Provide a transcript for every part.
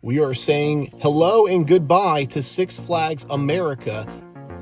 We are saying hello and goodbye to Six Flags America,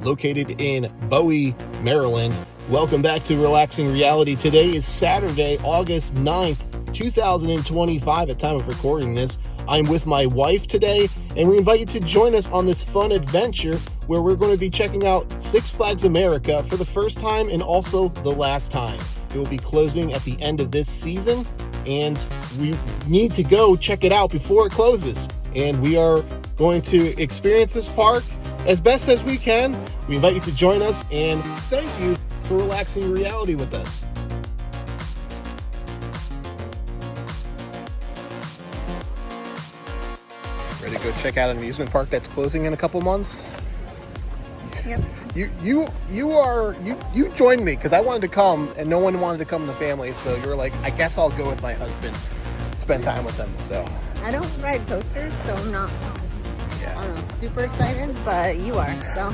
located in Bowie, Maryland. Welcome back to Relaxing Reality. Today is Saturday, August 9th, 2025 at time of recording this. I'm with my wife today, and we invite you to join us on this fun adventure where we're going to be checking out Six Flags America for the first time and also the last time. It will be closing at the end of this season, and we need to go check it out before it closes. And we are going to experience this park as best as we can. We invite you to join us, and thank you for relaxing reality with us. Ready to go check out an amusement park that's closing in a couple months? Yep. You joined me because I wanted to come and no one wanted to come in the family, so you were like, I guess I'll go with my husband, spend time with him. So I don't ride coasters, so I'm not I don't know, super excited, but you are, so.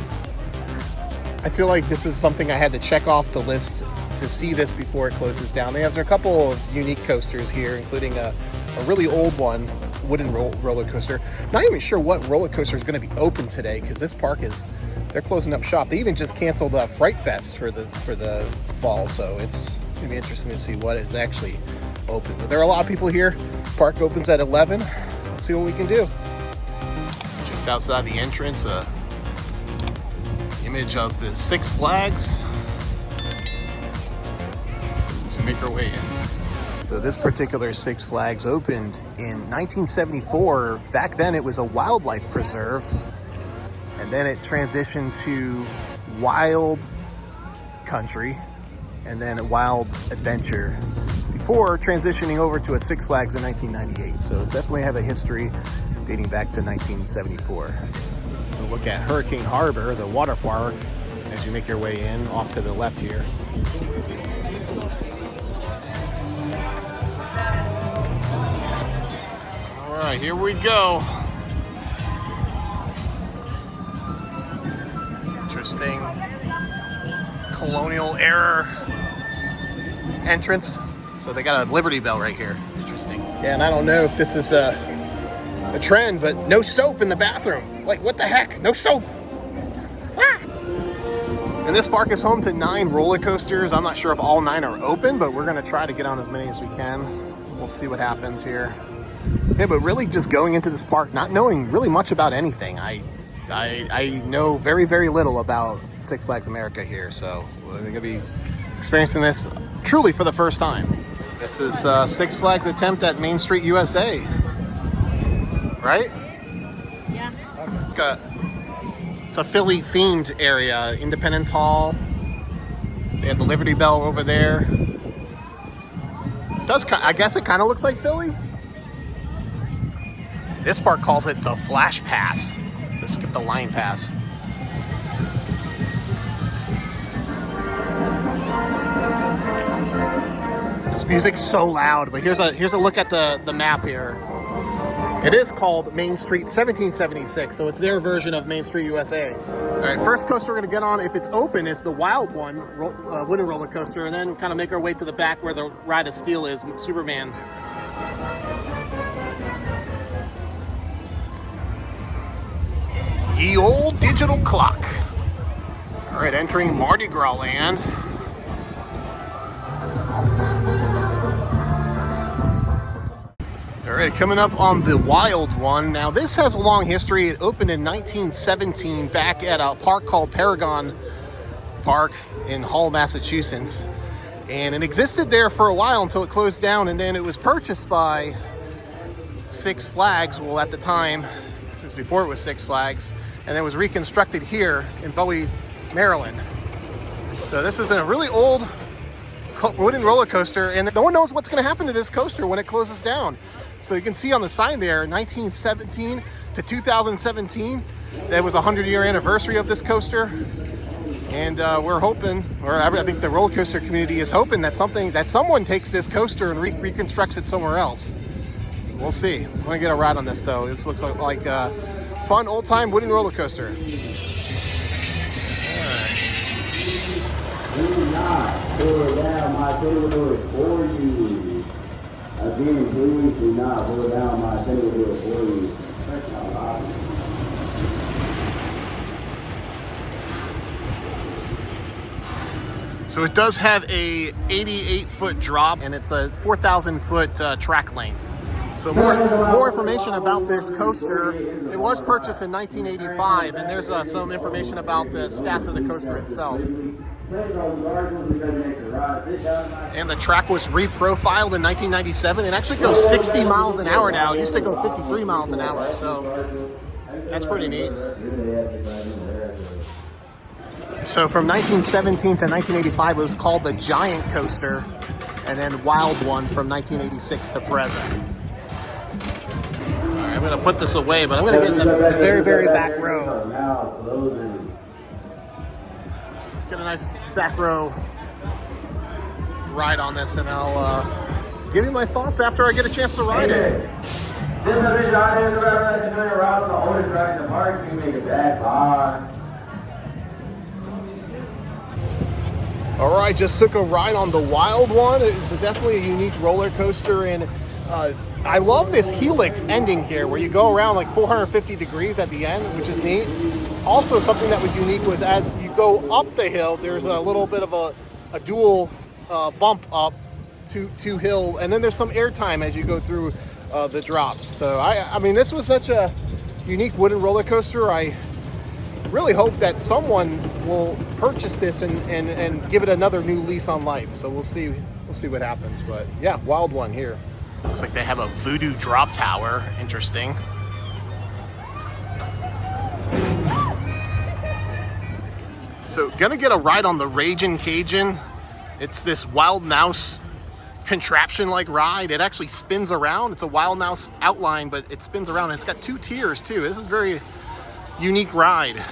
I feel like this is something I had to check off the list to see this before it closes down. They have a couple of unique coasters here, including a really old one, wooden roller coaster. Not even sure what roller coaster is going to be open today because this park they're closing up shop. They even just canceled Fright Fest for the fall, so it's gonna be interesting to see what is actually open. But there are a lot of people here. Park opens at 11. Let's see what we can do. Just outside the entrance, image of the Six Flags. So make our way in. So this particular Six Flags opened in 1974. Back then it was a wildlife preserve. And then it transitioned to wild country and then a wild adventure before transitioning over to a Six Flags in 1998. So it's definitely have a history dating back to 1974. So look at Hurricane Harbor, the water park, as you make your way in off to the left here. All right, here we go. Interesting colonial era entrance. So they got a Liberty Bell right here. Interesting. Yeah, and I don't know if this is a trend, but no soap in the bathroom. Like, what the heck? No soap. Ah! And this park is home to 9 roller coasters. I'm not sure if all 9 are open, but we're gonna try to get on as many as we can. We'll see what happens here. Yeah, but really just going into this park, not knowing really much about anything. I know very, very little about Six Flags America here, so we're going to be experiencing this truly for the first time. This is Six Flags' attempt at Main Street USA, right? Yeah. It's a Philly-themed area. Independence Hall. They have the Liberty Bell over there. I guess it kind of looks like Philly. This park calls it the Flash Pass. To skip the line pass. This music's so loud, but here's a look at the map here. It is called Main Street 1776, so it's their version of Main Street USA. All right, first coaster we're gonna get on, if it's open, is the Wild One, wooden roller coaster, and then kind of make our way to the back where the Ride of Steel is, Superman. Ye old digital clock. All right, entering Mardi Gras land. All right, coming up on the Wild One. Now, this has a long history. It opened in 1917 back at a park called Paragon Park in Hull, Massachusetts. And it existed there for a while until it closed down, and then it was purchased by Six Flags. Well, at the time, it was before it was Six Flags, and it was reconstructed here in Bowie, Maryland. So this is a really old wooden roller coaster, and no one knows what's going to happen to this coaster when it closes down. So you can see on the sign there, 1917 to 2017, that was a 100-year anniversary of this coaster. And we're hoping, or I think the roller coaster community is hoping that someone takes this coaster and reconstructs it somewhere else. We'll see. I'm gonna get a ride on this though. This looks like a fun old-time wooden roller coaster. Do not pull down my table for you. Again, please do not pull down my table for you. So it does have a 88-foot drop, and it's a 4,000-foot track length. So more information about this coaster. It was purchased in 1985, and there's some information about the stats of the coaster itself. And the track was reprofiled in 1997. It actually goes 60 miles an hour now. It used to go 53 miles an hour, so that's pretty neat. So from 1917 to 1985, it was called the Giant Coaster, and then Wild One from 1986 to present. All right, I'm going to put this away, but I'm going to get in the very, very back row. Get a nice back row ride on this, and I'll give you my thoughts after I get a chance to ride it. This is the reason I didn't around the oldest ride in the park. You make it that far. All right, just took a ride on the Wild One. It's definitely a unique roller coaster, and I love this helix ending here where you go around like 450 degrees at the end, which is neat. Also, something that was unique was as you go up the hill, there's a little bit of a dual bump up to hill, and then there's some airtime as you go through the drops. So I mean, this was such a unique wooden roller coaster. I really hope that someone will purchase this and give it another new lease on life. So we'll see what happens. But yeah, Wild One here. Looks like they have a voodoo drop tower. Interesting. So gonna get a ride on the Ragin Cajun. It's this wild mouse contraption-like ride. It actually spins around. It's a wild mouse outline, but it spins around, and it's got 2 tiers too. This is a very unique ride.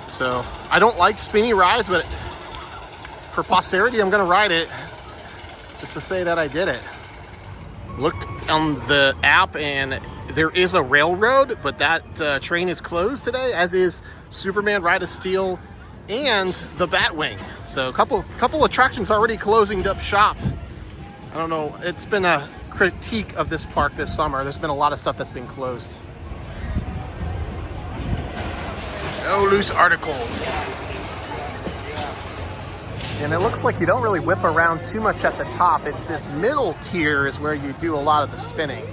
So I don't like spinny rides, but for posterity, I'm gonna ride it just to say that I did it. Looked on the app, and there is a railroad, but that train is closed today, as is Superman Ride of Steel and the Batwing. So a couple attractions already closing up shop. I don't know, it's been a critique of this park this summer. There's been a lot of stuff that's been closed. No loose articles. And it looks like you don't really whip around too much at the top. It's this middle tier is where you do a lot of the spinning.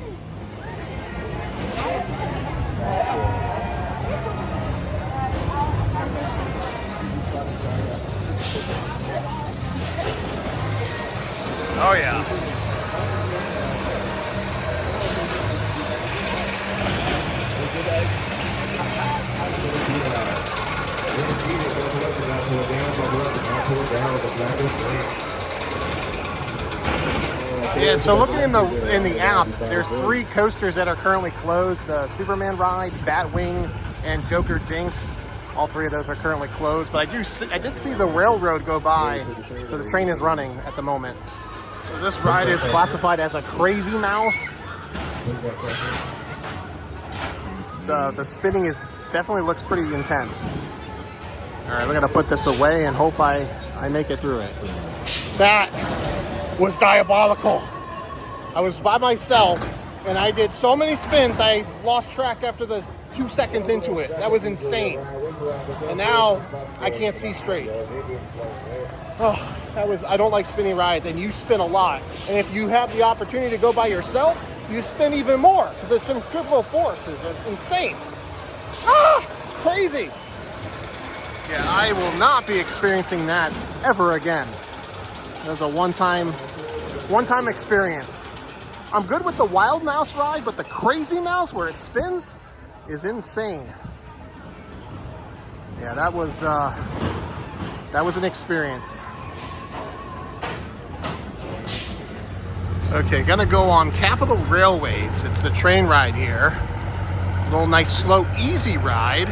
Oh yeah. Yeah, so looking in the app, there's 3 coasters that are currently closed: the Superman Ride, Batwing, and Joker Jinx. All 3 of those are currently closed, but I did see the railroad go by, so the train is running at the moment. So this ride is classified as a crazy mouse. So the spinning definitely looks pretty intense. All right, we're gonna put this away and hope I make it through it. That was diabolical. I was by myself and I did so many spins, I lost track after the 2 seconds into it. That was insane. And now I can't see straight. Oh, I don't like spinning rides, and you spin a lot. And if you have the opportunity to go by yourself, you spin even more because the centrifugal forces are insane. Ah, it's crazy. Yeah, I will not be experiencing that ever again. It was a one-time experience. I'm good with the wild mouse ride, but the crazy mouse where it spins is insane. Yeah, that was an experience. Okay, gonna go on Capital Railways. It's the train ride here. A little nice, slow, easy ride.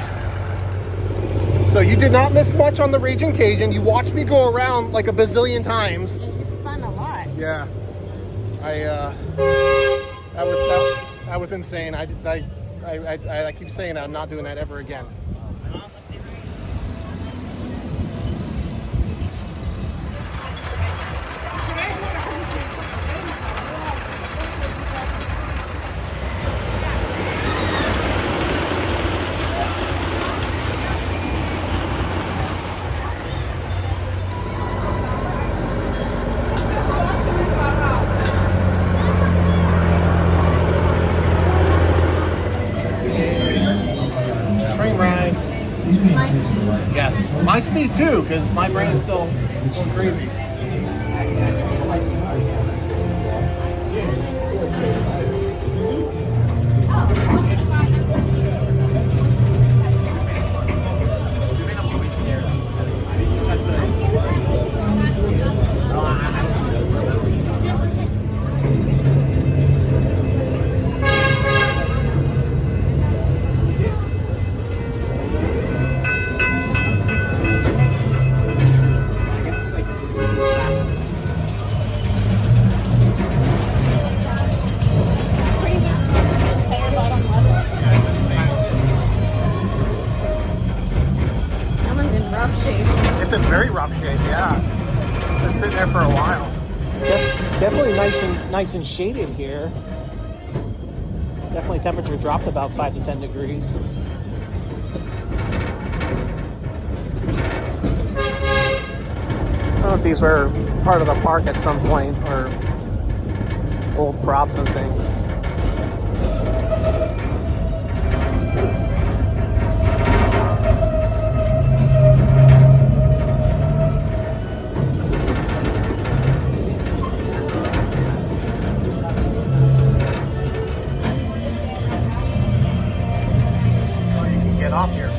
So you did not miss much on the Ragin Cajun. You watched me go around like a bazillion times. Yeah, you spun a lot. Yeah, that was insane. I keep saying that I'm not doing that ever again. My speed too, because my brain is still going crazy. It's in very rough shape, yeah. It's sitting there for a while. It's definitely nice and shaded here. Definitely temperature dropped about 5 to 10 degrees. I don't know if these were part of the park at some point or old props and things. Off here.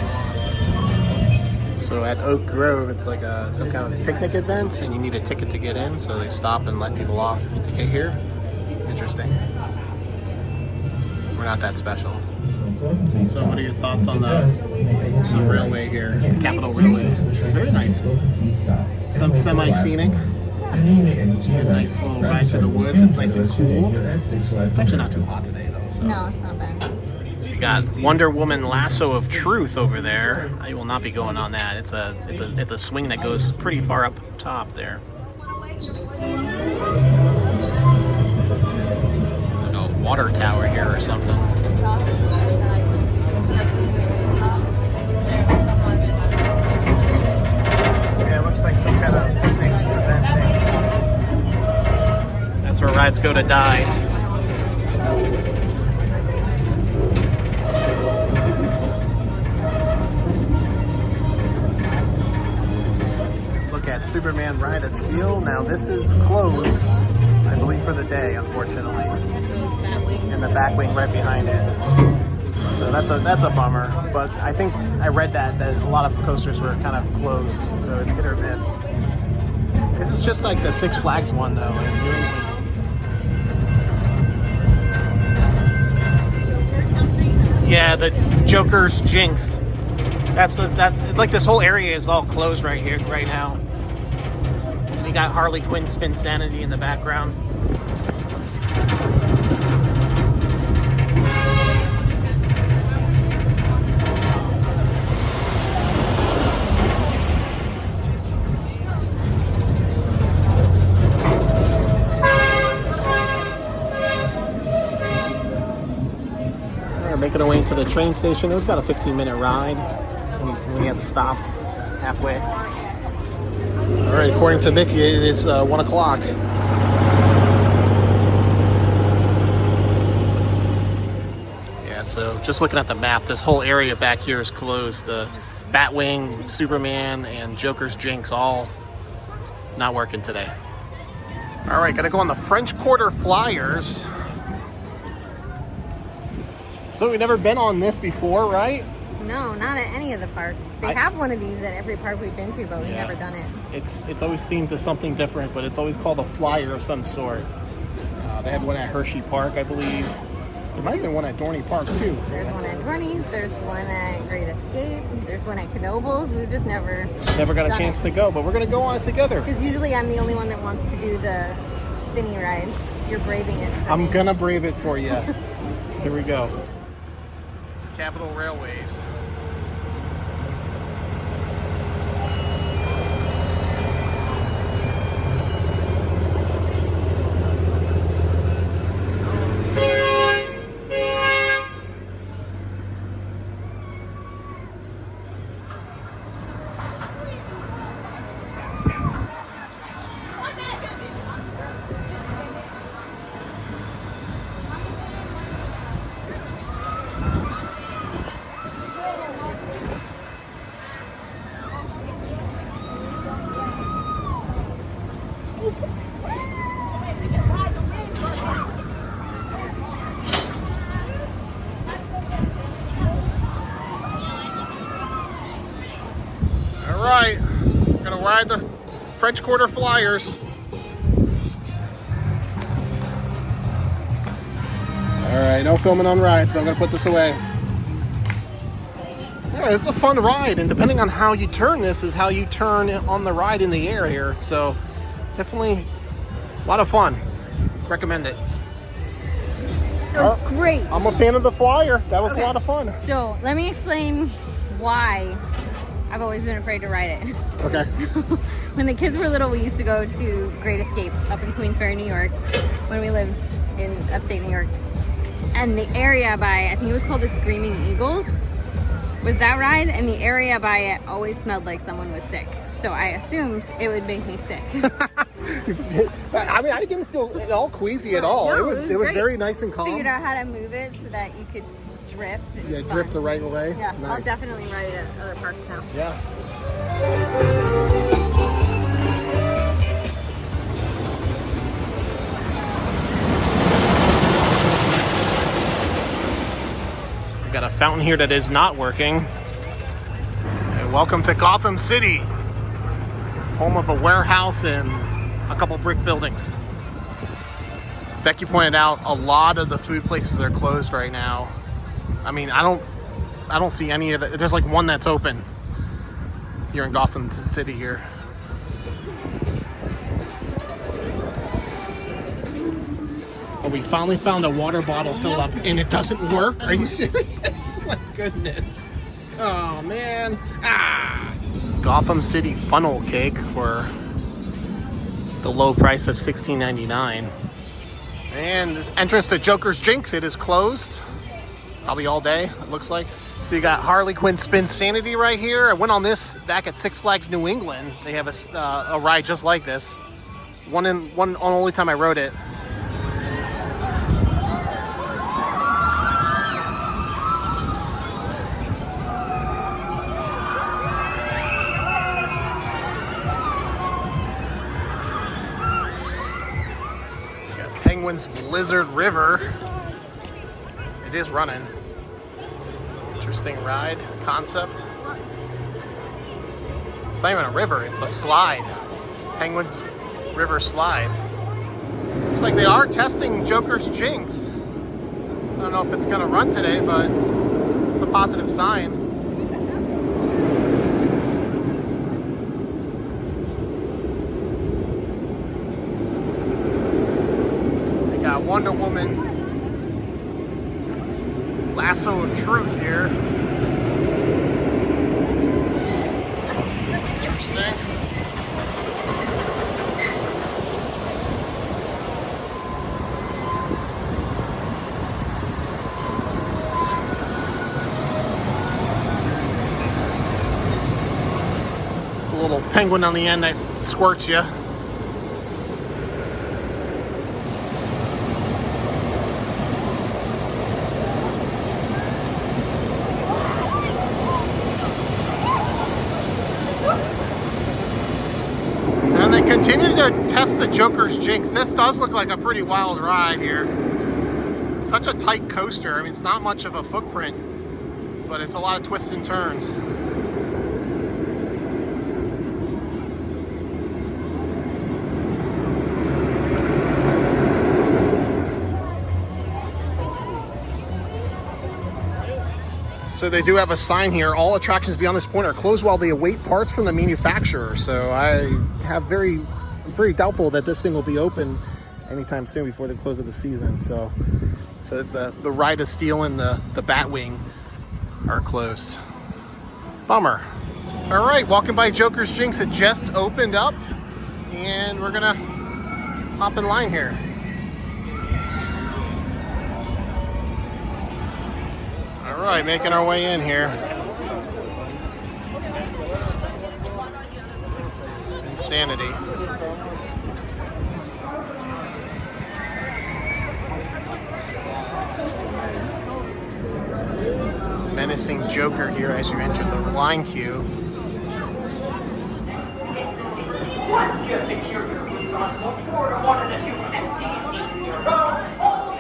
So at Oak Grove, it's like some kind of picnic event, and you need a ticket to get in. So they stop and let people off to get here. Interesting. We're not that special. So, what are your thoughts on the railway here? The Capitol Railway. It's very nice. Some semi-scenic. A nice little ride through the woods. It's nice and cool. It's actually not too hot today, though. So. No, it's not bad. So you got Wonder Woman Lasso of Truth over there. I will not be going on that. It's a swing that goes pretty far up top there. Like a water tower here or something. Yeah, it looks like some kind of picnic event thing. That's where rides go to die. At Superman Ride of Steel. Now this is closed, I believe, for the day, unfortunately. So is Batwing. And the Batwing right behind it. So that's a bummer. But I think I read that a lot of coasters were kind of closed, so it's hit or miss. This is just like the Six Flags one though in New England. Yeah, the Joker's Jinx. That's like this whole area is all closed right here, right now. We got Harley Quinn Spin Sanity in the background. We're making our way into the train station. It was about a 15-minute ride. We had to stop halfway. All right, according to Mickey, it is 1 o'clock. Yeah, so just looking at the map, this whole area back here is closed. The Batwing, Superman, and Joker's Jinx all not working today. All right, gotta go on the French Quarter Flyers. So we've never been on this before, right? No, not at any of the parks. They have one of these at every park we've been to, but we've never done it. It's always themed to something different, but it's always called a flyer of some sort. They had one at Hershey Park, I believe. There might have been one at Dorney Park, too. There's one at Dorney. There's one at Great Escape. There's one at Knoebels. We've just never got a chance to go, but we're going to go on it together. Because usually I'm the only one that wants to do the spinny rides. You're braving it for I'm me. going to brave it for you. Here we go. It's Capitol Railways. ride the French Quarter Flyers. All right, no filming on rides, but I'm gonna put this away. Yeah, it's a fun ride, and depending on how you turn this is how you turn on the ride in the air here. So definitely a lot of fun. Recommend it. Oh, great. I'm a fan of the Flyer. That was a lot of fun. So let me explain why I've always been afraid to ride it. Okay. When the kids were little, we used to go to Great Escape up in Queensbury, New York, when we lived in upstate New York. And the area by, I think it was called the Screaming Eagles, was that ride, and the area by it always smelled like someone was sick. So I assumed it would make me sick. I mean, I didn't feel at all queasy at all. No, it was very nice and calm. Figured out how to move it so that you could drift. Yeah, drift the right way. Yeah, nice. I'll definitely ride it at other parks now. Yeah. We got a fountain here that is not working. And welcome to Gotham City, home of a warehouse and a couple brick buildings. Becky pointed out a lot of the food places are closed right now. I mean, I don't see any of it. There's like one that's open here in Gotham City here. Oh, we finally found a water bottle fill up and it doesn't work? Are you serious? My goodness. Oh man. Ah. Gotham City funnel cake for the low price of $16.99. And this entrance to Joker's Jinx, it is closed. Probably all day, it looks like. So you got Harley Quinn Spin Sanity right here. I went on this back at Six Flags New England. They have a ride just like this. One only time I rode it. Got Penguin's Blizzard River. It is running. Interesting ride concept. It's not even a river, it's a slide. Penguin's River Slide. Looks like they are testing Joker's Jinx. I don't know if it's gonna run today, but it's a positive sign. They got Wonder Woman Lasso of Truth here. Interesting. A little penguin on the end that squirts you. Continue to test the Joker's Jinx. This does look like a pretty wild ride here. Such a tight coaster. I mean, it's not much of a footprint, but it's a lot of twists and turns. So they do have a sign here. All attractions beyond this point are closed while they await parts from the manufacturer. So I have I'm very doubtful that this thing will be open anytime soon before the close of the season. So it's the Ride of Steel and the Batwing are closed. Bummer. All right, walking by Joker's Jinx. It just opened up and we're gonna hop in line here. All right, making our way in here. Insanity. Menacing Joker here as you enter the line queue.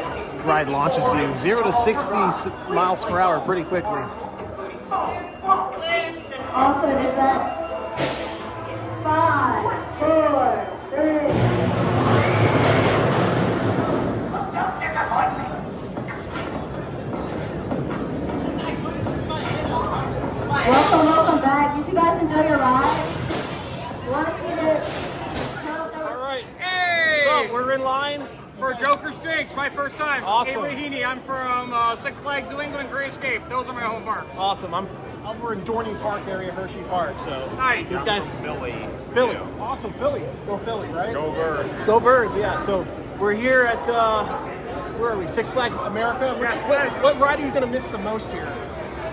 This ride launches you 0 to 60 miles per hour pretty quickly. Also, is that 5, 4, 3. Welcome back. Did you guys enjoy your ride? All right. Hey! What's up? We're in line For Joker's Jinx, my first time. Awesome. Avery Heaney, I'm from Six Flags New England, Great Escape. Those are my home parks. Awesome. I'm over in Dorney Park area, Hershey Park. So Nice. these guys, Philly. Philly. Awesome, Philly. Go Philly, right? Go Birds. Go Birds. Yeah. So we're here at where are we? Six Flags America. Yes. What ride are you gonna miss the most here?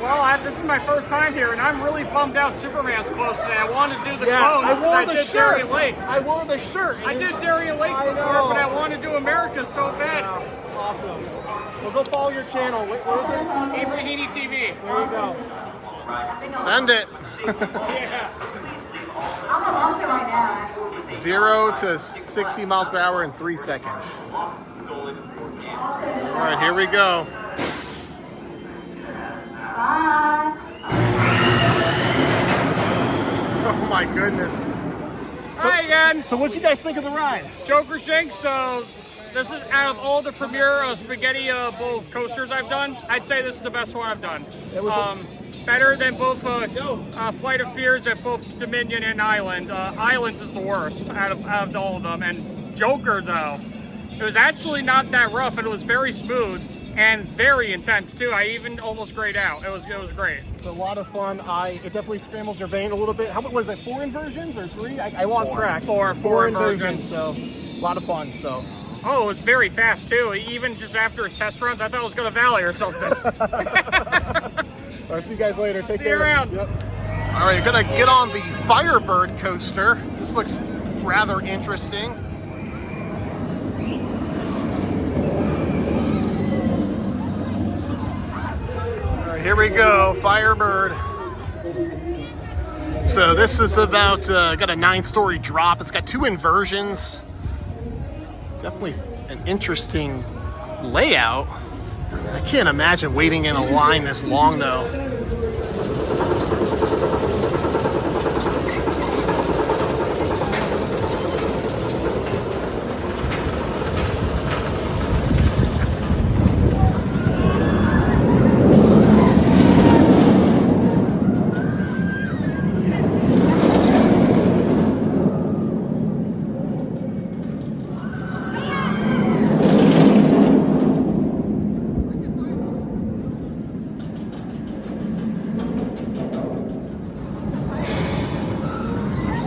Well, this is my first time here, and I'm really bummed out Superman's close today. I wanted to do the clones. I wore I the did shirt. Darien Lakes. I wore the shirt. I did Darien Lakes I before, know. but I wanted to do America so bad. Wow. Awesome. Well, go follow your channel. Wait, what is it? Avery Heaney TV. There you go. Send it. Yeah. I'm a monster right now. 0 to 60 miles per hour in 3 seconds. All right, here we go. Bye. Oh my goodness. Hi again. So what'd you guys think of the ride? Joker's Jinx. So this is out of all the premier spaghetti bowl coasters I've done. I'd say this is the best one I've done. It was better than both Flight of Fears at both Dominion and Island. Islands is the worst out of all of them. And Joker though, it was actually not that rough, and it was very smooth and very intense too. I even almost grayed out. It was great. It's a lot of fun. It definitely scrambles your brain a little bit. How much was it? 4 inversions or 3? I lost track. Four inversions. So a lot of fun. So Oh, it was very fast too. Even just after test runs, I thought it was going to valley or something. I'll see you guys later. Take See you care. around. Yep. All right, gonna get on the Firebird coaster. This looks rather interesting. All right, here we go, Firebird. So this is about, got a 9-story drop. It's got 2 inversions. Definitely an interesting layout. I can't imagine waiting in a line this long though.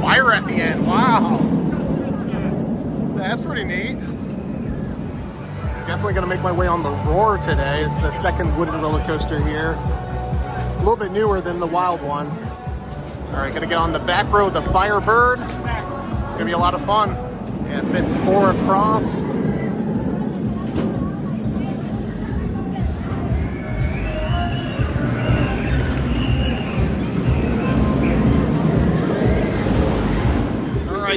Fire at the end, wow. That's pretty neat. Definitely gonna make my way on the Roar today. It's the second wooden roller coaster here. A little bit newer than the wild one. All right, gonna get on the back row of the Firebird. It's gonna be a lot of fun. Yeah, it fits 4 across.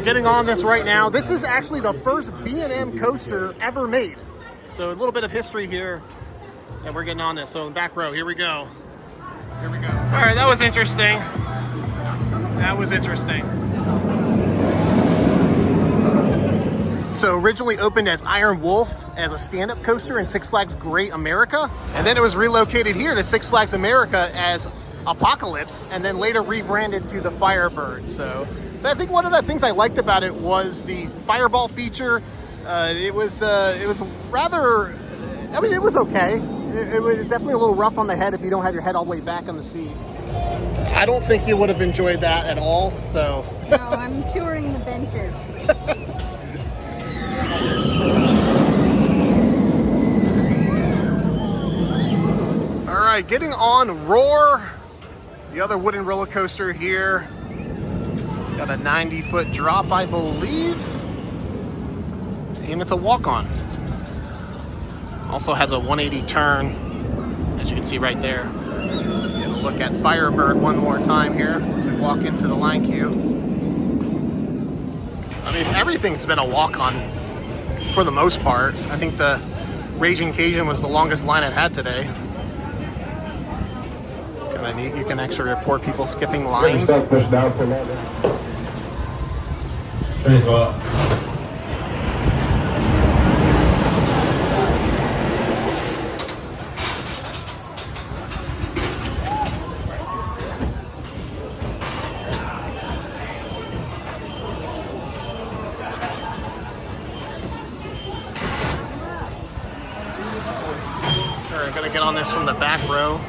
Getting on this right now. This is actually the first B&M coaster ever made. So a little bit of history here, and we're getting on this. So back row, here we go. Here we go. All right, that was interesting. That was interesting. So originally opened as Iron Wolf as a stand-up coaster in Six Flags Great America. And then it was relocated here to Six Flags America as Apocalypse, and then later rebranded to the Firebird. So I think one of the things I liked about it was the fireball feature. It was rather, I mean, it was okay. It was definitely a little rough on the head if you don't have your head all the way back on the seat. I don't think you would have enjoyed that at all, so. No, I'm touring the benches. All right, getting on Roar, the other wooden roller coaster here. It's got a 90-foot drop, I believe, and it's a walk-on. Also has a 180 turn, as you can see right there. Get a look at Firebird one more time here as we walk into the line queue. I mean, everything's been a walk-on for the most part. I think the Ragin Cajun was the longest line I've had today. It's kind of neat. You can actually report people skipping lines. Thanks a lot. We're gonna get on this from the back row.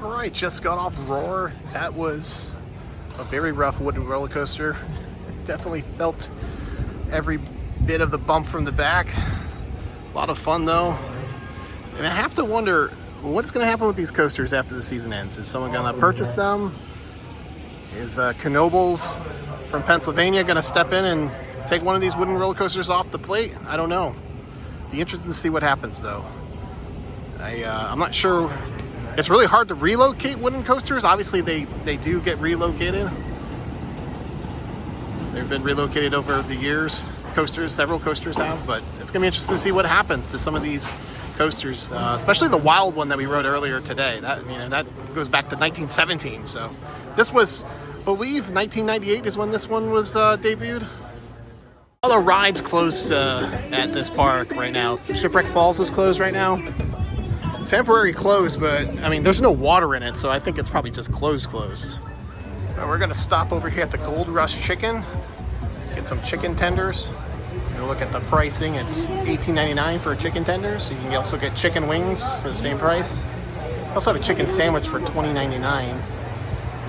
Alright, just got off Roar. That was a very rough wooden roller coaster. Definitely felt every bit of the bump from the back. A lot of fun though. And I have to wonder what's going to happen with these coasters after the season ends. Is someone going to purchase them? Is Knoebels from Pennsylvania going to step in and take one of these wooden roller coasters off the plate? I don't know. Be interested to see what happens though. I'm not sure. It's really hard to relocate wooden coasters. Obviously, they do get relocated. They've been relocated over the years. Coasters, several coasters have, but it's gonna be interesting to see what happens to some of these coasters, especially the wild one that we rode earlier today. That goes back to 1917. So this was, I believe, 1998 is when this one was debuted. All the rides closed at this park right now. Shipwreck Falls is closed right now. Temporary closed, but I mean, there's no water in it, so I think it's probably just closed. We're gonna stop over here at the Gold Rush Chicken, get some chicken tenders. We'll look at the pricing. It's $18.99 for chicken tenders. You can also get chicken wings for the same price. Also have a chicken sandwich for $20.99,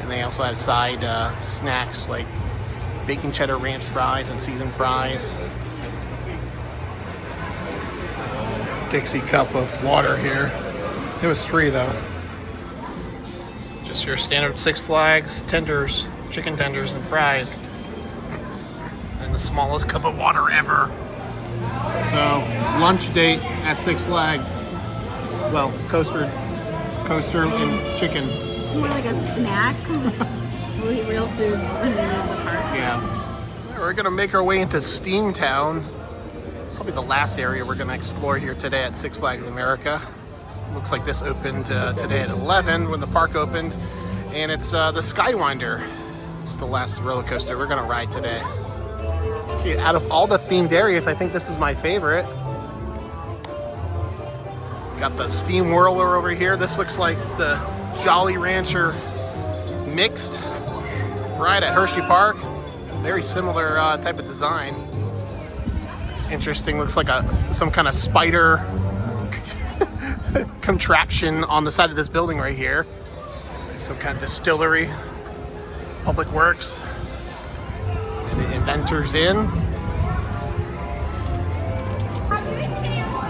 and they also have side snacks like bacon cheddar ranch fries and seasoned fries. Dixie cup of water here. It was free though. Just your standard Six Flags tenders, chicken tenders and fries. And the smallest cup of water ever. So, lunch date at Six Flags. Well, coaster and chicken. More like a snack. We'll eat real food when we leave the park. Yeah. We're gonna make our way into Steamtown. Probably the last area we're gonna explore here today at Six Flags America. Looks like this opened today at 11 when the park opened, and it's the SkyWinder. It's the last roller coaster we're gonna ride today. See, out of all the themed areas, I think this is my favorite. Got the Steam Whirler over here. This looks like the Jolly Rancher mixed ride at Hershey Park. Very similar type of design. Interesting, looks like some kind of spider contraption on the side of this building right here. Some kind of distillery, Public Works, and the Inventors Inn.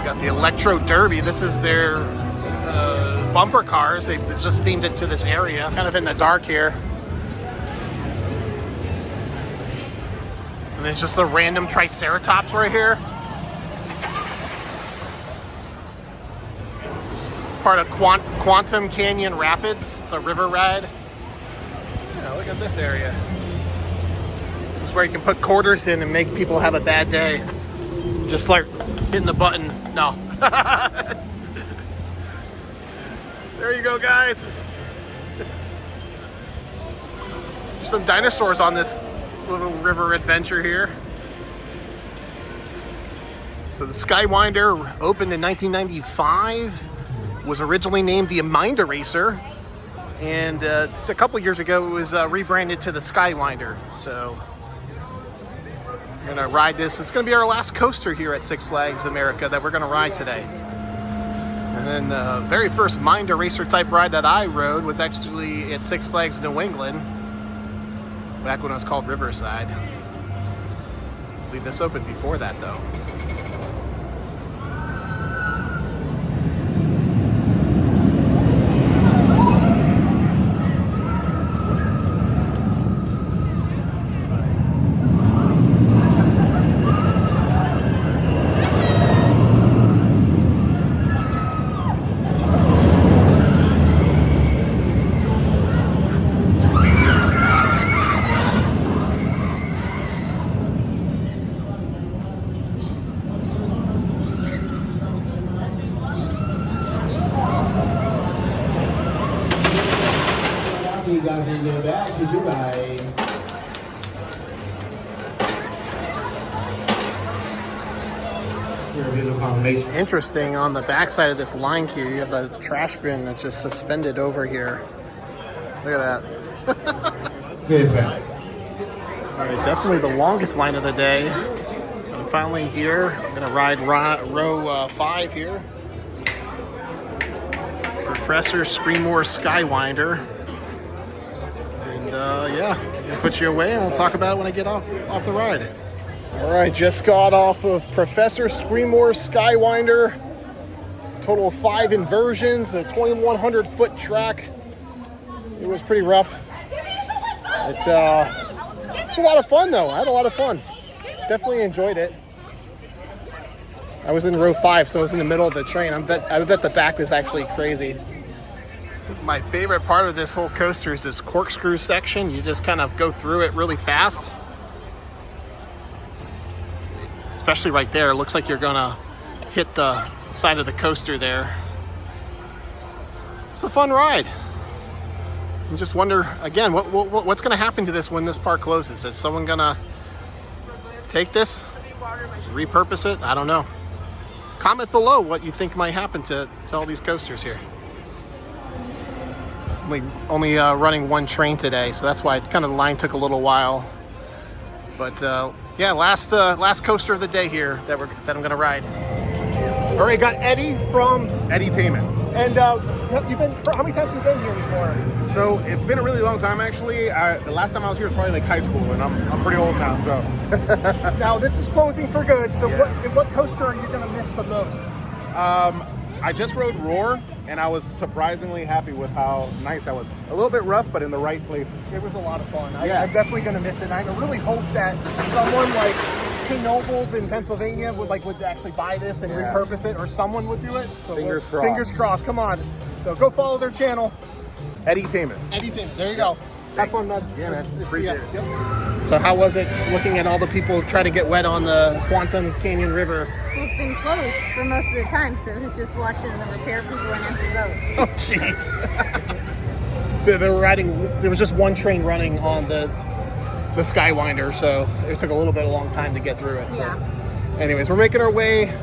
Got the Electro Derby. This is their bumper cars. They've just themed it to this area, kind of in the dark here. And there's just a random Triceratops right here. It's part of Quantum Canyon Rapids. It's a river ride. Yeah, look at this area. This is where you can put quarters in and make people have a bad day. Just like hitting the button. No. There you go, guys. There's some dinosaurs on this little river adventure here. So the SkyWinder opened in 1995, was originally named the Mind Eraser, and a couple years ago it was rebranded to the SkyWinder. So we're gonna ride this. It's gonna be our last coaster here at Six Flags America that we're gonna ride today. And then the very first Mind Eraser type ride that I rode was actually at Six Flags New England, back when it was called Riverside. leave this open before that, though. See you guys in your bag. Could you ride? Your visual confirmation. Interesting, on the backside of this line queue, you have the trash bin that's just suspended over here. Look at that. This back. All right, definitely the longest line of the day. I'm finally here. I'm gonna ride row 5 here. Professor Screamore SkyWinder. Yeah, I'm gonna put you away and we'll talk about it when I get off the ride. All right, just got off of Professor Screamore SkyWinder. Total of 5 inversions, a 2,100 foot track. It was pretty rough. It's a lot of fun though. I had a lot of fun. Definitely enjoyed it. I was in row 5, so I was in the middle of the train. I bet the back was actually crazy. My favorite part of this whole coaster is this corkscrew section. You just kind of go through it really fast. Especially right there. It looks like you're gonna hit the side of the coaster there. It's a fun ride. I just wonder, again, what's gonna happen to this when this park closes? Is someone gonna take this, repurpose it? I don't know. Comment below what you think might happen to all these coasters here. Only running one train today, so that's why the line took a little while. But yeah, last coaster of the day here that I'm gonna ride. All right, got Eddie from Edutainment. And you've been, how many times have you been here before? So it's been a really long time, actually. The last time I was here was probably like high school, and I'm pretty old now. So Now this is closing for good. So Yeah. what coaster are you gonna miss the most? I just rode Roar, and I was surprisingly happy with how nice that was. A little bit rough, but in the right places. It was a lot of fun. Yeah. I'm definitely gonna miss it. And I really hope that someone like King Nobles in Pennsylvania would actually buy this and Yeah. repurpose it, or someone would do it. So Fingers crossed. Fingers crossed. Come on. So go follow their channel. Edutainment. Edutainment. There you go. Have fun, man. Yeah, man. See ya. Appreciate it. Yep. So how was it looking at all the people try to get wet on the Quantum Canyon River? Well, it's been closed for most of the time, so it was just watching the repair people and empty boats. Oh, jeez. So they were riding, there was just one train running on the SkyWinder, so it took a little bit of a long time to get through it. So. Yeah. Anyways, we're making our way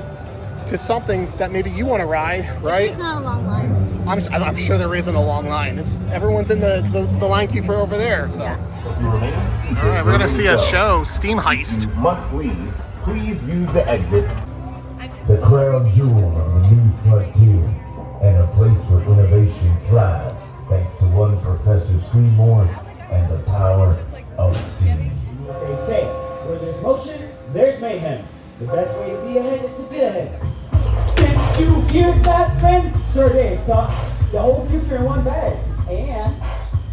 to something that maybe you want to ride, right? There's not a long line. I'm sure there isn't a long line. Everyone's in the line queue for over there. So. Yes. All right, we're gonna see a show, Steam Heist. Must leave. Please use the exits. The crown jewel of the new frontier, and a place where innovation thrives, thanks to one Professor Screamore and the power of Steam. They say, where there's motion, there's mayhem. The best way to be ahead is to be ahead. Did you hear that, friend? Sure did, Tuck. The whole future in one bag. And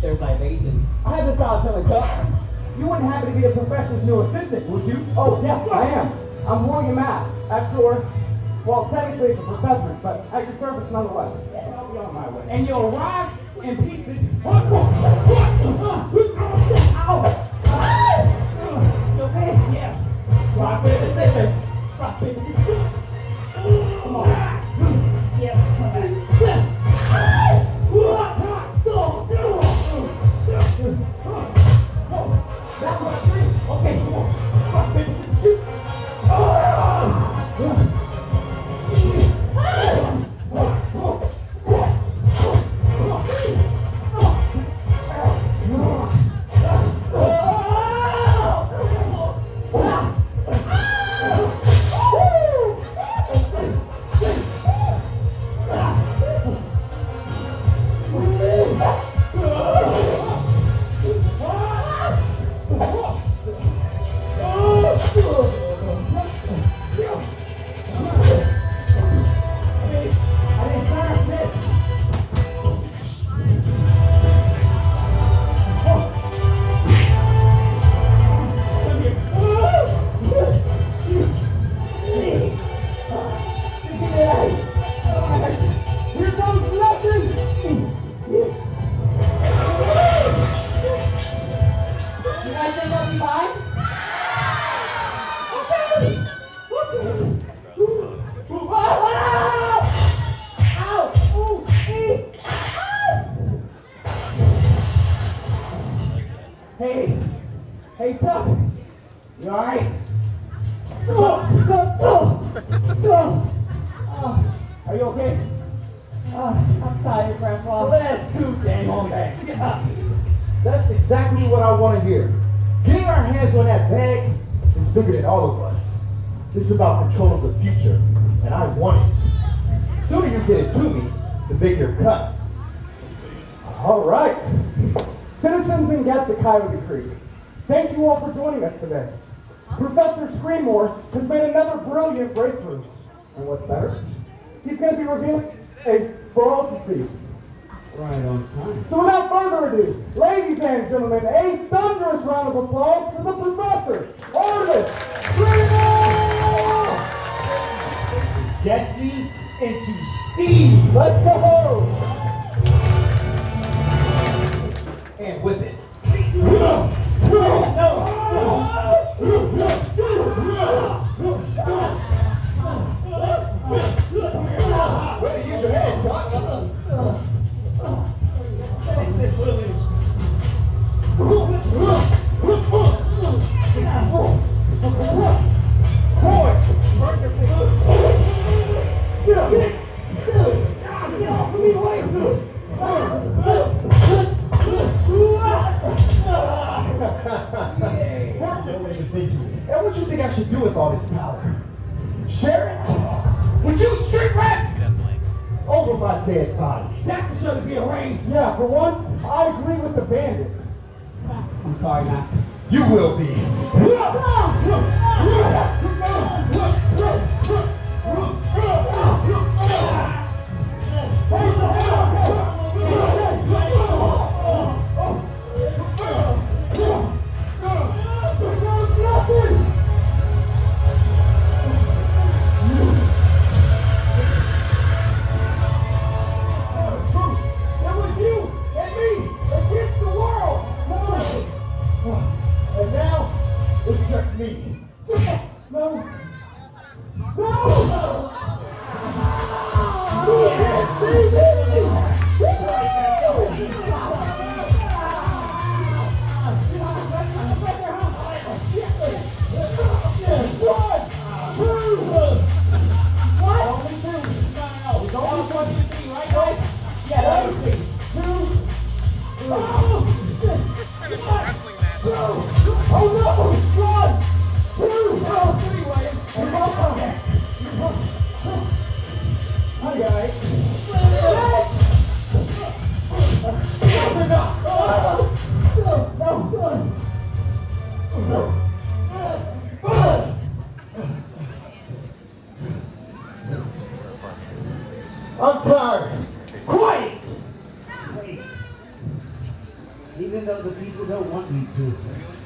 there's libations. I have this odd feeling, Tuck. You wouldn't happen to be a professor's new assistant, would you? Oh, yeah, I am. I'm wearing a mask. At your, well, technically it's a professor, but at your service nonetheless. I'll be on my way. And you'll arrive in pieces. Ow! Okay? Yeah. Rock, paper, scissors. Rock, paper, scissors. Come on. Yeah. That's what I think. Okay, come on. Rock, paper, scissors, shoot. You alright? Are you okay? I'm tired, Grandpa. Well, that's too dang on back. That's exactly what I want to hear. Getting our hands on that bag is bigger than all of us. This is about control of the future, and I want it. The sooner you get it to me, the bigger your cut. All right. Citizens and guests at Coyote Creek, thank you all for joining us today. Professor Screamore has made another brilliant breakthrough. And what's better? He's going to be revealing for all to see. Right on time. So without further ado, ladies and gentlemen, a thunderous round of applause for the professor, artist, Screamore! Destiny into Steam. Let's go! And with it. Way to use your head, Doc. Finish this, Willie. Boy, burn this thing. Get up. Get off of me, wait. And what do you think I should do with all this power? Share it? Would you street rats? Over my dead body. That should be arranged. Yeah, for once, I agree with the bandit. I'm sorry, Matt. You will be. And now, it's just me. No. I'm tired. Quiet! Wait. Even though the people don't want me to,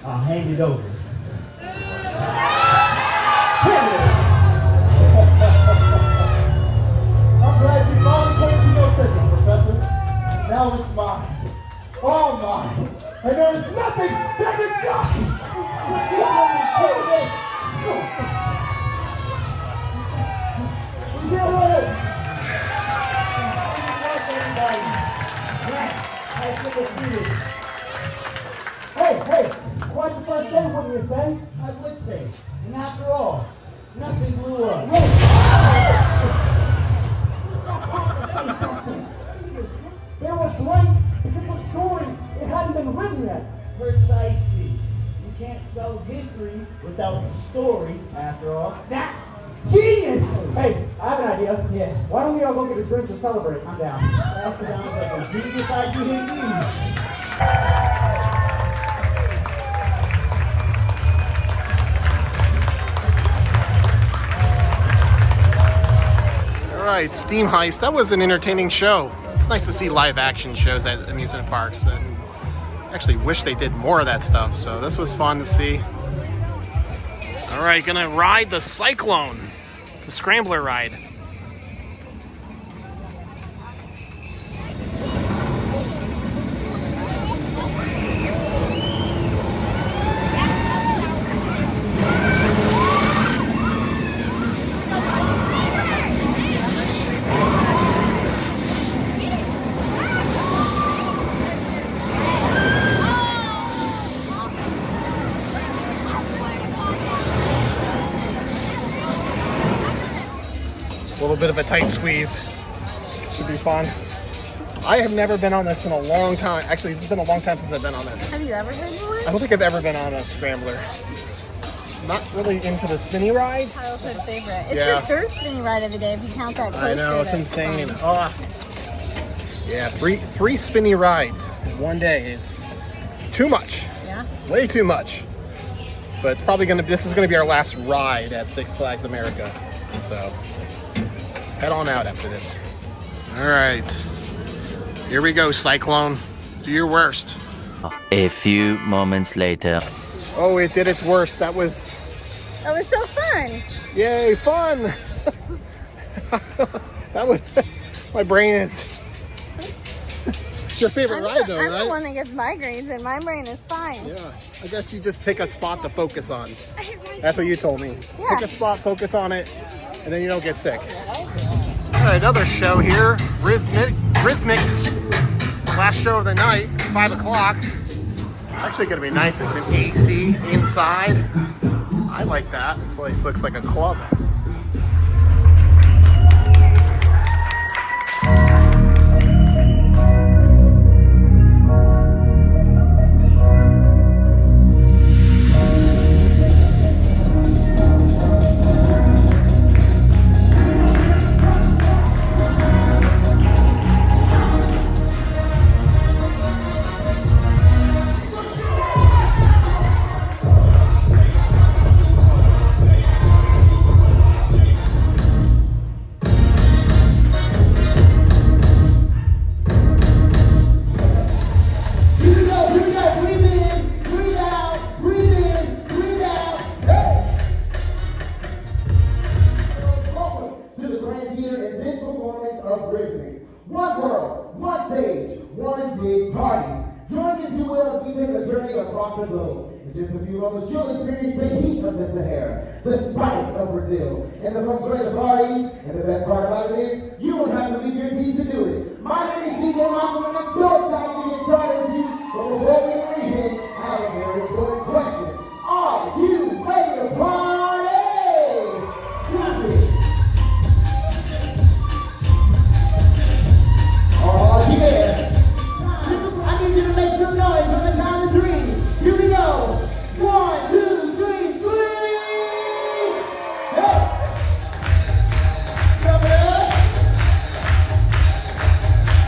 I'll hand it over. I'm glad you finally came to your senses, Professor. Now it's mine. All mine. And there is nothing that can stop me. Hey, quite the first day, wouldn't you say? I would say. And after all, nothing blew up. There were blank, different stories. It hadn't been written yet. Precisely. You can't spell history without story, after all. That's genius! Hey, I have an idea. Yeah. Why don't we all go get a drink to celebrate? I'm down. That sounds like a genius idea indeed. All right, Steam Heist. That was an entertaining show. It's nice to see live action shows at amusement parks, and I actually wish they did more of that stuff. So this was fun to see. All right, gonna ride the Cyclone, the Scrambler ride. bit of a tight squeeze. Should be fun. I have never been on this in a long time. Actually, it's been a long time since I've been on this. Have you ever been to one? I don't think I've ever been on a Scrambler. Not really into the spinny ride. Childhood favorite. It's Yeah. your third spinny ride of the day if you count that coaster. I know, it's that's insane. fun. Oh, yeah, three spinny rides in one day is too much. Yeah. Way too much. But it's probably this is gonna be our last ride at Six Flags America. So head on out after this. All right, here we go, Cyclone. Do your worst. A few moments later. Oh, it did its worst. That was so fun. yay, fun. That was, my brain is, it's your favorite ride though, I'm right? the one that gets migraines and my brain is fine. Yeah, I guess you just pick a spot to focus on. That's what you told me. Yeah. Pick a spot, focus on it, and then you don't get sick. All right, another show here, Rhythmix. Last show of the night, 5 o'clock. Actually gonna be nice, it's an AC inside. I like that. This place looks like a club. One world, one stage, one big party. Join me, if you will, as we take a journey across the globe. In just a few moments, you'll experience the heat of the Sahara, the spice of Brazil, and the fun joy of the parties. And the best part about it is, you won't have to leave your seats to do it. My name is DJ Malcolm, and I'm so excited to get started with you. But before we begin, I have a very important question. Are you ready to party? Clap it. Oh yeah! I need you to make some noise on the count of three. Here we go. 1, 2, 3, 3. Hey! Come on.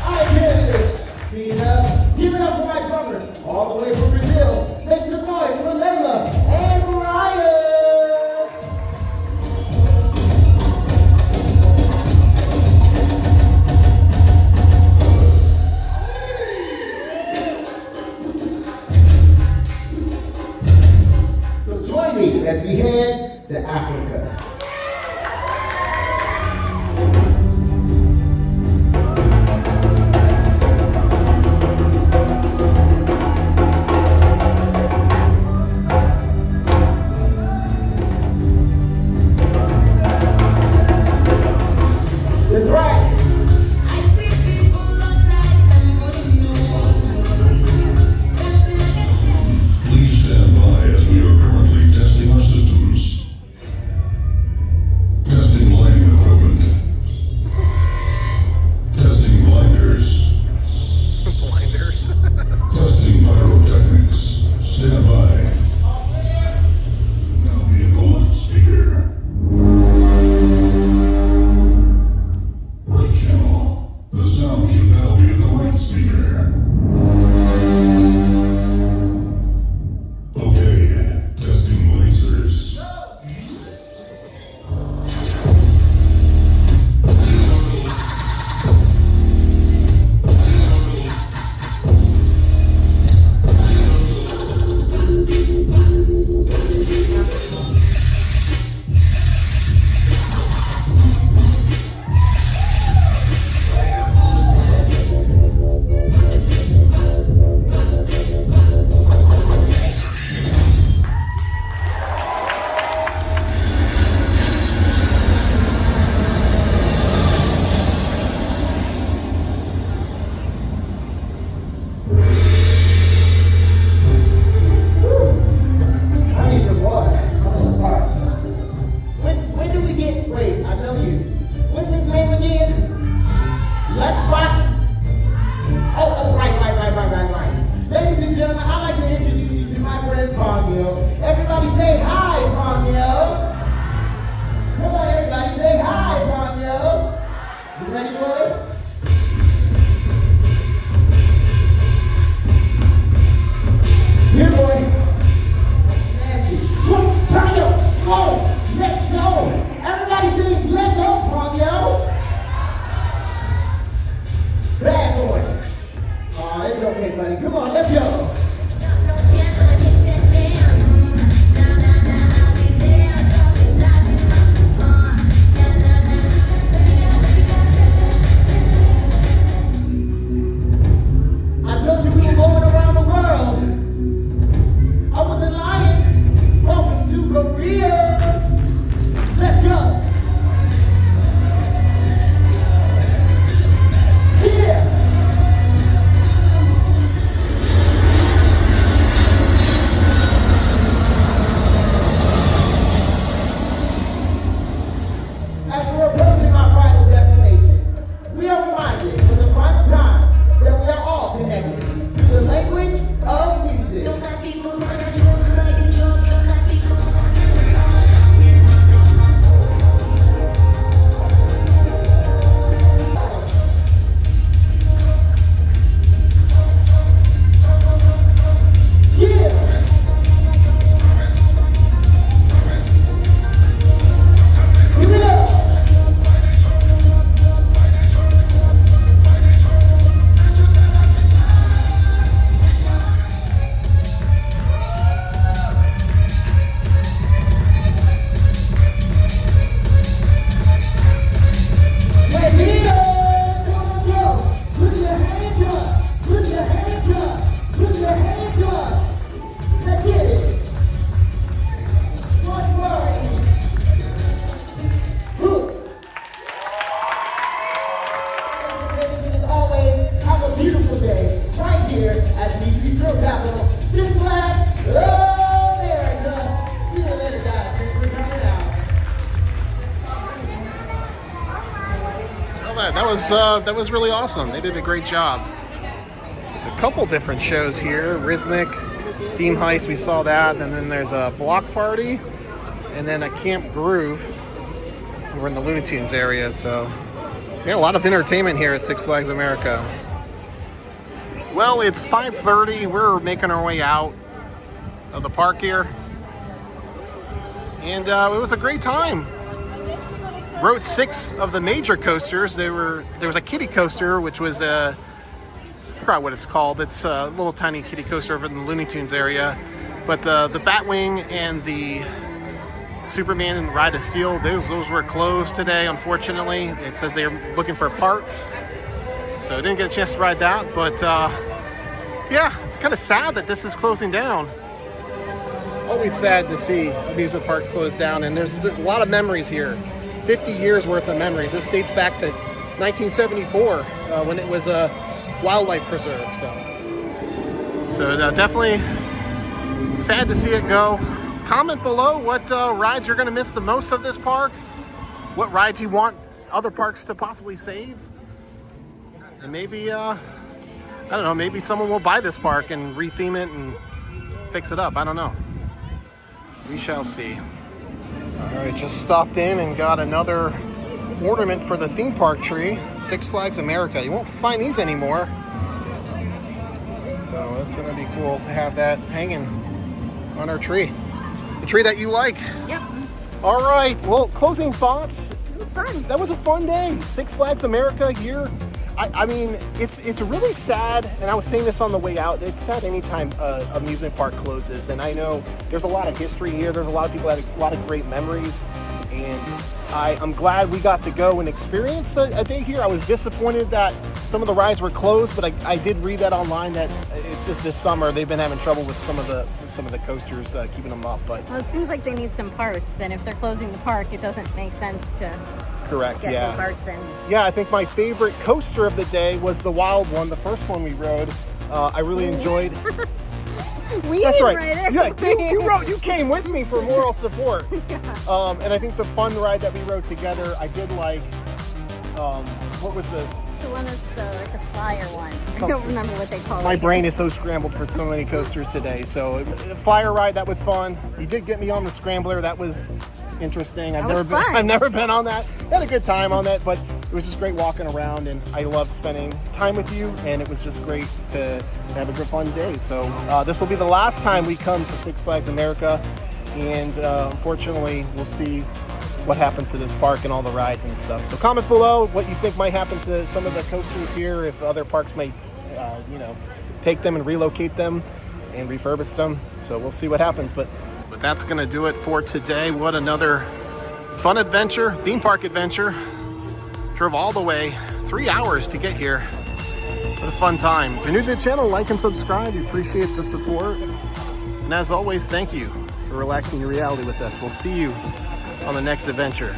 I get it. Feet up. okay, buddy. Come on, let's go. I told you we were going around the world. I wasn't lying. Welcome to Korea. Let's go. Yeah. As we're approaching our final destination, we are reminded for the final time that we are all connected to the language of music. That was really awesome. They did a great job. There's a couple different shows here. Rhythmix, Steam Heist, we saw that. And then there's a block party. And then a Camp Groove. We're in the Looney Tunes area. So, yeah, a lot of entertainment here at Six Flags America. Well, it's 5:30. We're making our way out of the park here. And it was a great time. Rode 6 of the major coasters. There was a kiddie coaster, which was I forgot what it's called. It's a little tiny kiddie coaster over in the Looney Tunes area. But the Batwing and the Superman and Ride of Steel, those were closed today, unfortunately. It says they're looking for parts. So I didn't get a chance to ride that. But yeah, it's kind of sad that this is closing down. Always sad to see amusement parks close down. And there's a lot of memories here. 50 years worth of memories. This dates back to 1974 when it was a wildlife preserve. So definitely sad to see it go. Comment below what rides you're going to miss the most of this park. What rides you want other parks to possibly save. And maybe, I don't know, maybe someone will buy this park and retheme it and fix it up. I don't know. We shall see. All right, just stopped in and got another ornament for the theme park tree, Six Flags America. You won't find these anymore. So it's gonna be cool to have that hanging on our tree. The tree that you like. Yep. All right, well, closing thoughts. It was fun. That was a fun day. Six Flags America here. I mean, it's really sad, and I was saying this on the way out, it's sad anytime amusement park closes, and I know there's a lot of history here, there's a lot of people that have a lot of great memories, and I'm glad we got to go and experience a day here. I was disappointed that some of the rides were closed, but I did read that online that it's just this summer they've been having trouble with some of the coasters keeping them up. But well, it seems like they need some parts, and if they're closing the park, it doesn't make sense to correct, get yeah. the parts in. Yeah, I think my favorite coaster of the day was the wild one, the first one we rode. I really enjoyed. We That's didn't right. ride it. You came with me for moral support. Yeah. And I think the fun ride that we rode together, I did like. What was the one that's like the flyer one? I don't remember what they call it. My brain is so scrambled for so many coasters today. So the flyer ride, that was fun. You did get me on the Scrambler. That was interesting. I've never been on that. Had a good time on that, but it was just great walking around, and I loved spending time with you, and it was just great to have a good fun day. So this will be the last time we come to Six Flags America, and unfortunately we'll see what happens to this park and all the rides and stuff. So comment below what you think might happen to some of the coasters here, if other parks might take them and relocate them and refurbish them. So we'll see what happens. But that's gonna do it for today. What another fun adventure, theme park adventure. Drove all the way 3 hours to get here. What a fun time. If you're new to the channel, like and subscribe. We appreciate the support. And as always, thank you for relaxing your reality with us. We'll see you on the next adventure.